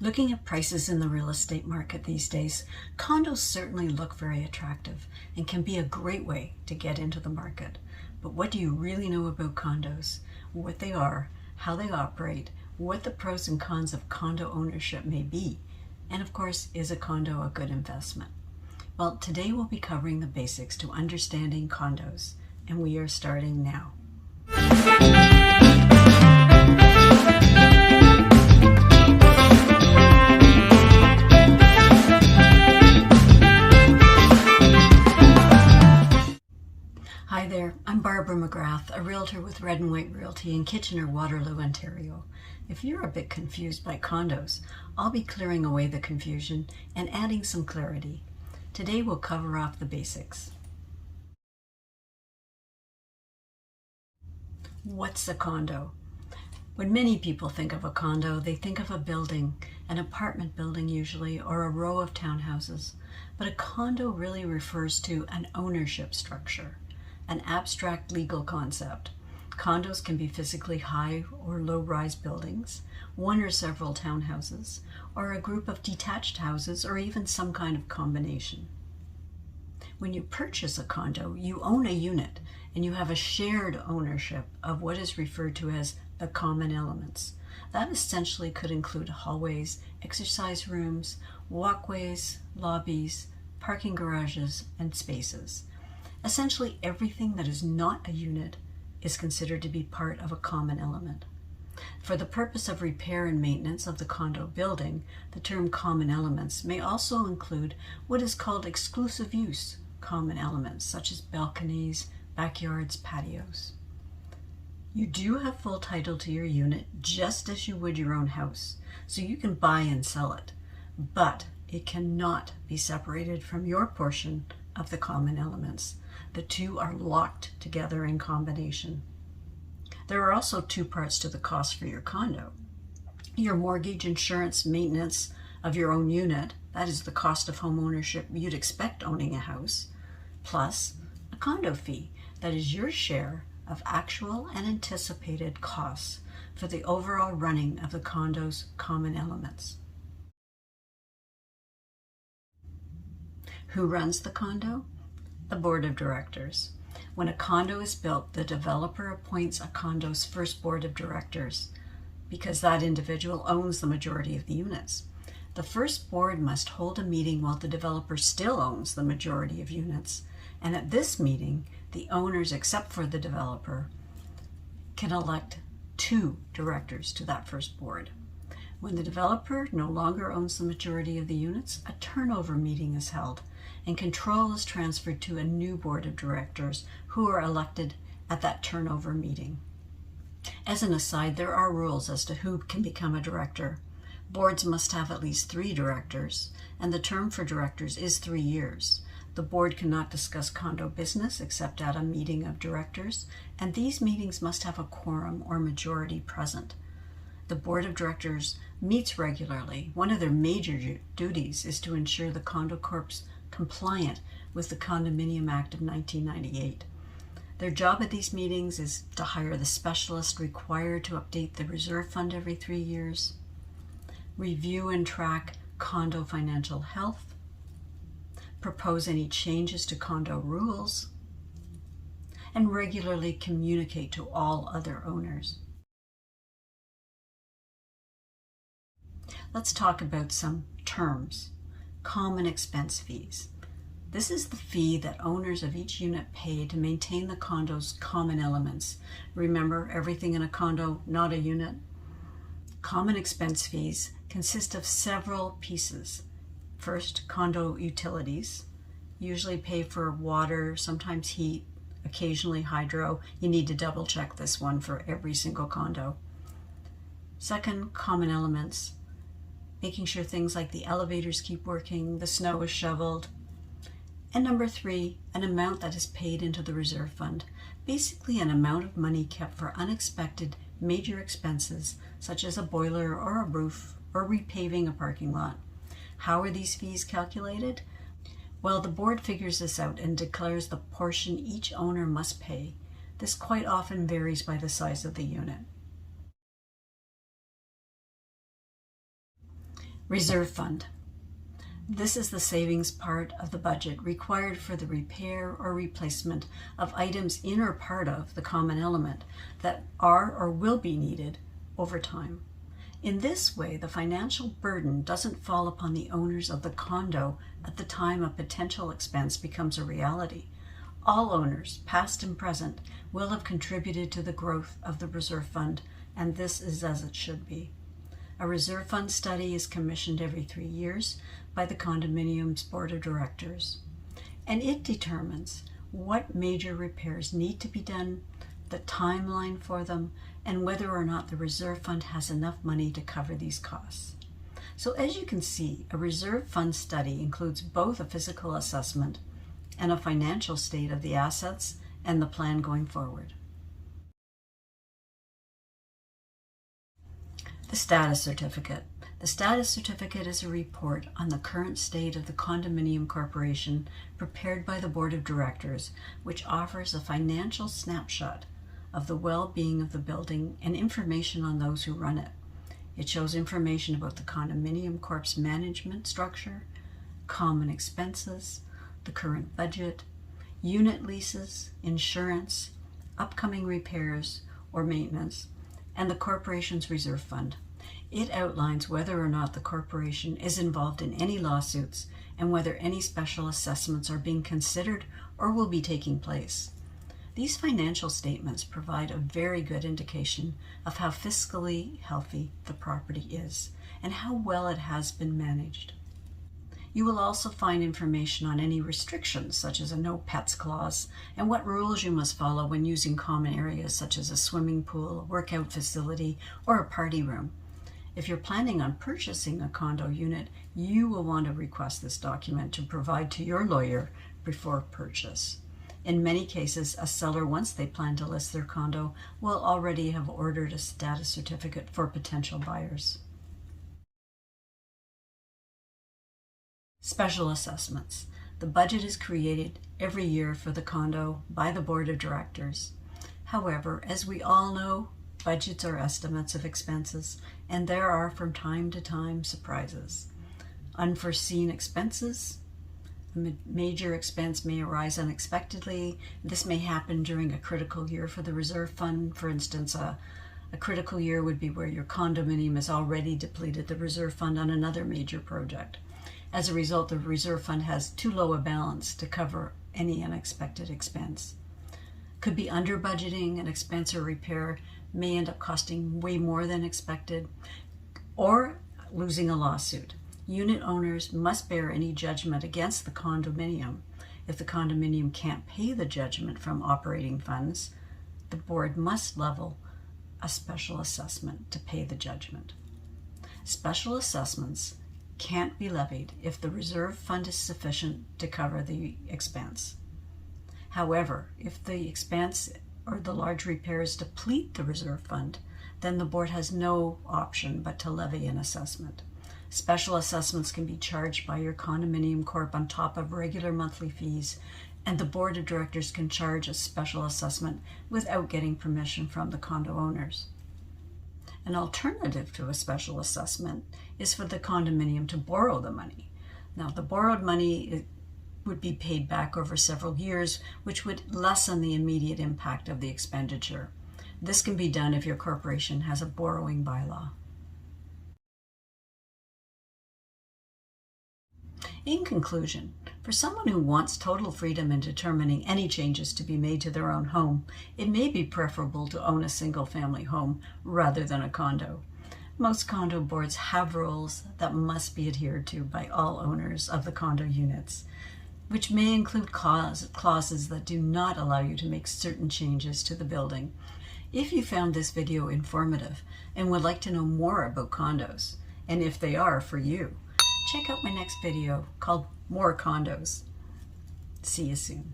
Looking at prices in the real estate market these days, condos certainly look very attractive and can be a great way to get into the market. But what do you really know about condos? What they are, how they operate, what the pros and cons of condo ownership may be, and of course, is a condo a good investment? Well, today we'll be covering the basics to understanding condos, and we are starting now. Hi there, I'm Barbara McGrath, a realtor with Red and White Realty in Kitchener-Waterloo Ontario. If you're a bit confused by condos, I'll be clearing away the confusion and adding some clarity. Today we'll cover off the basics. What's a condo? When many people think of a condo, they think of a building, an apartment building usually, or a row of townhouses. But a condo really refers to an ownership structure, an abstract legal concept. Condos can be physically high or low-rise buildings, one or several townhouses, or a group of detached houses, or even some kind of combination. When you purchase a condo, you own a unit, and you have a shared ownership of what is referred to as the common elements. That essentially could include hallways, exercise rooms, walkways, lobbies, parking garages, and spaces. Essentially, everything that is not a unit is considered to be part of a common element. For the purpose of repair and maintenance of the condo building, the term common elements may also include what is called exclusive use common elements, such as balconies, backyards, patios. You do have full title to your unit just as you would your own house, so you can buy and sell it, but it cannot be separated from your portion of the common elements. The two are locked together in combination. There are also two parts to the cost for your condo. Your mortgage, insurance, maintenance of your own unit, that is the cost of home ownership you'd expect owning a house, plus a condo fee, that is your share of actual and anticipated costs for the overall running of the condo's common elements. Who runs the condo? The board of directors. When a condo is built, the developer appoints a condo's first board of directors because that individual owns the majority of the units. The first board must hold a meeting while the developer still owns the majority of units, and at this meeting, the owners, except for the developer, can elect 2 directors to that first board. When the developer no longer owns the majority of the units, a turnover meeting is held, and control is transferred to a new board of directors who are elected at that turnover meeting. As an aside, there are rules as to who can become a director. Boards must have at least 3 directors, and the term for directors is 3 years. The board cannot discuss condo business except at a meeting of directors, and these meetings must have a quorum or majority present. The board of directors meets regularly. One of their major duties is to ensure the condo corp's compliant with the Condominium Act of 1998. Their job at these meetings is to hire the specialist required to update the reserve fund every 3 years, review and track condo financial health, propose any changes to condo rules, and regularly communicate to all other owners. Let's talk about some terms. Common expense fees. This is the fee that owners of each unit pay to maintain the condo's common elements. Remember, everything in a condo, not a unit. Common expense fees consist of several pieces. First, condo utilities. Usually pay for water, sometimes heat, occasionally hydro. You need to double check this one for every single condo. Second, common elements. Making sure things like the elevators keep working, the snow is shoveled. And number 3, an amount that is paid into the reserve fund. Basically an amount of money kept for unexpected major expenses, such as a boiler or a roof or repaving a parking lot. How are these fees calculated? Well, the board figures this out and declares the portion each owner must pay. This quite often varies by the size of the unit. Reserve fund. This is the savings part of the budget required for the repair or replacement of items in or part of the common element that are or will be needed over time. In this way, the financial burden doesn't fall upon the owners of the condo at the time a potential expense becomes a reality. All owners, past and present, will have contributed to the growth of the reserve fund, and this is as it should be. A reserve fund study is commissioned every 3 years by the condominium's board of directors, and it determines what major repairs need to be done, the timeline for them, and whether or not the reserve fund has enough money to cover these costs. So as you can see, a reserve fund study includes both a physical assessment and a financial state of the assets and the plan going forward. The status certificate. The status certificate is a report on the current state of the condominium corporation prepared by the board of directors, which offers a financial snapshot of the well-being of the building and information on those who run it. It shows information about the condominium corp's management structure, common expenses, the current budget, unit leases, insurance, upcoming repairs or maintenance, and the corporation's reserve fund. It outlines whether or not the corporation is involved in any lawsuits and whether any special assessments are being considered or will be taking place. These financial statements provide a very good indication of how fiscally healthy the property is and how well it has been managed. You will also find information on any restrictions, such as a no pets clause, and what rules you must follow when using common areas such as a swimming pool, a workout facility, or a party room. If you're planning on purchasing a condo unit, you will want to request this document to provide to your lawyer before purchase. In many cases, a seller, once they plan to list their condo, will already have ordered a status certificate for potential buyers. Special assessments. The budget is created every year for the condo by the board of directors. However, as we all know, budgets are estimates of expenses, and there are from time to time surprises. Unforeseen expenses. A major expense may arise unexpectedly. This may happen during a critical year for the reserve fund. For instance, a critical year would be where your condominium has already depleted the reserve fund on another major project. As a result, the reserve fund has too low a balance to cover any unexpected expense. Could be under budgeting, an expense or repair may end up costing way more than expected, or losing a lawsuit. Unit owners must bear any judgment against the condominium. If the condominium can't pay the judgment from operating funds, the board must level a special assessment to pay the judgment. Special assessments can't be levied if the reserve fund is sufficient to cover the expense. However, if the expense or the large repairs deplete the reserve fund, then the board has no option but to levy an assessment. Special assessments can be charged by your condominium corp on top of regular monthly fees, and the board of directors can charge a special assessment without getting permission from the condo owners. An alternative to a special assessment is for the condominium to borrow the money. Now, the borrowed money would be paid back over several years, which would lessen the immediate impact of the expenditure. This can be done if your corporation has a borrowing bylaw. In conclusion, for someone who wants total freedom in determining any changes to be made to their own home, it may be preferable to own a single-family home rather than a condo. Most condo boards have rules that must be adhered to by all owners of the condo units, which may include clauses that do not allow you to make certain changes to the building. If you found this video informative and would like to know more about condos, and if they are for you, check out my next video called More Condos. See you soon.